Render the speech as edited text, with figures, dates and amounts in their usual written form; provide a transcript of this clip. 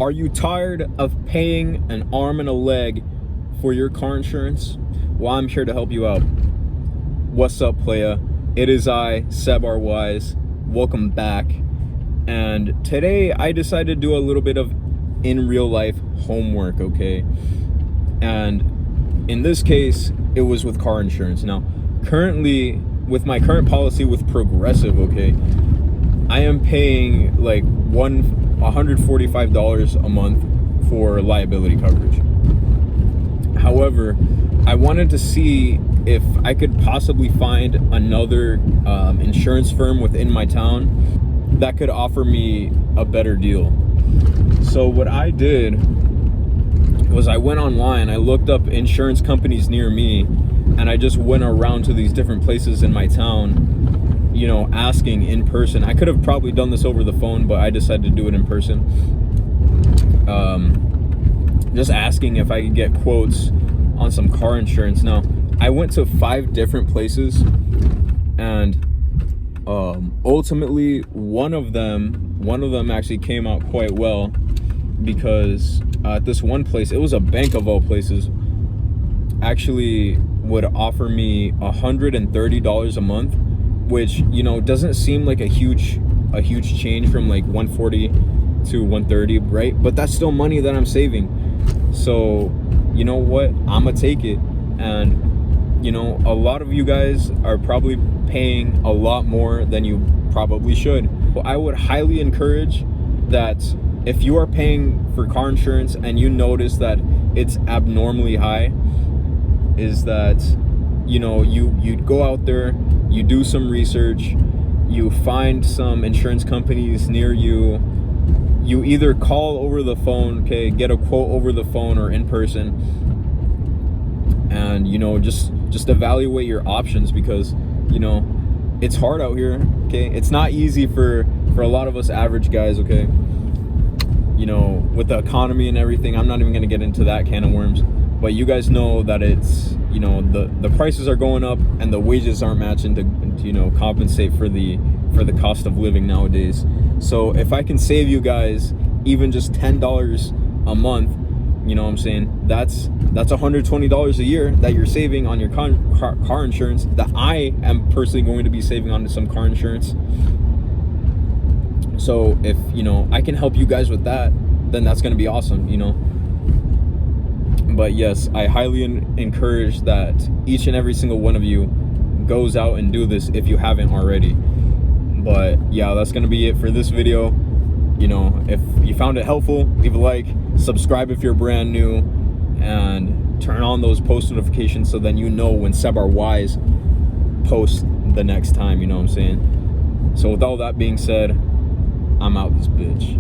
Are you tired of paying an arm and a leg for your car insurance? Well, I'm here to help you out. What's up, playa? It is I, Seb R. Wise. Welcome back. And today I decided to do a little bit of in real life homework, okay? And in this case, it was with car insurance. Now, currently, with my current policy with Progressive, okay, I am paying like $145 a month for liability coverage. However, I wanted to see if I could possibly find another insurance firm within my town that could offer me a better deal. So what I did was I went online, I looked up insurance companies near me, and I just went around to these different places in my town, you know, asking in person. I could have probably done this over the phone, but I decided to do it in person. Just asking if I could get quotes on some car insurance. Now, I went to 5 different places, and ultimately one of them actually came out quite well, because at this one place, it was a bank of all places, actually would offer me $130 a month, which, you know, doesn't seem like a huge change from like 140 to 130, right? But that's still money that I'm saving. So, you know what? I'm gonna take it. And, you know, a lot of you guys are probably paying a lot more than you probably should. I would highly encourage that if you are paying for car insurance and you notice that it's abnormally high, is that, you know, you go out there, you do some research, you find some insurance companies near you, you either call over the phone, okay, get a quote over the phone or in person, and, you know, just evaluate your options, because, you know, it's hard out here, okay? It's not easy for a lot of us average guys, okay? You know, with the economy and everything, I'm not even gonna get into that can of worms, but you guys know that it's, you know, the prices are going up and the wages aren't matching to you know, compensate for the cost of living nowadays. So if I can save you guys even just $10 a month, you know what I'm saying, that's $120 a year that you're saving on your car insurance, that I am personally going to be saving on some car insurance. So if, you know, I can help you guys with that, then that's going to be awesome, you know. But yes, I highly encourage that each and every single one of you goes out and do this if you haven't already. But yeah, that's going to be it for this video. You know, if you found it helpful, leave a like, subscribe if you're brand new, and turn on those post notifications so then you know when Seb R. Wise posts the next time, you know what I'm saying. So with all that being said, I'm out this bitch.